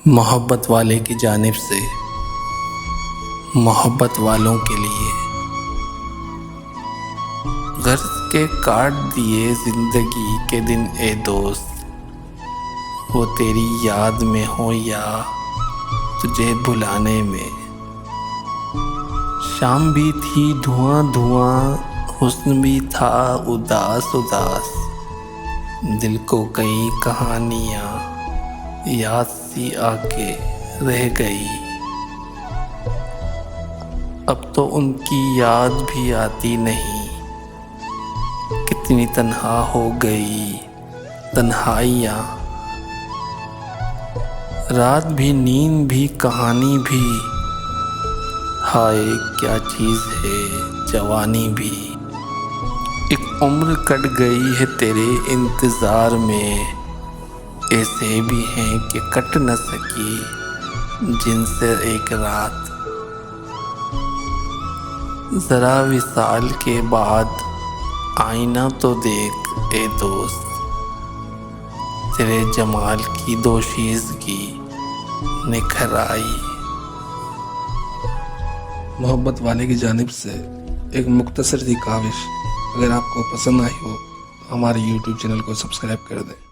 मोहब्बत वाले की जानिब से मोहब्बत वालों के लिए गर्ज के काट दिए ज़िंदगी के दिन ए दोस्त। वो तेरी याद में हो या तुझे भुलाने में। शाम भी थी धुआं धुआं, हुस्न भी था उदास उदास। दिल को कई कहानियाँ याद सी आके रह गई। अब तो उनकी याद भी आती नहीं। कितनी तन्हा हो गई तन्हाइयाँ। रात भी नींद भी कहानी भी। हाय क्या चीज़ है जवानी भी। एक उम्र कट गई है तेरे इंतज़ार में। ऐसे भी हैं कि कट न सकी जिनसे एक रात। ज़रा विसाल के बाद आईना तो देख ए दोस्त। तेरे जमाल की दोशीज़गी निखर आई। मोहब्बत वाले की जानिब से एक मुख्तसर सी काविश। अगर आपको पसंद आई हो तो हमारे YouTube चैनल को सब्सक्राइब कर दें।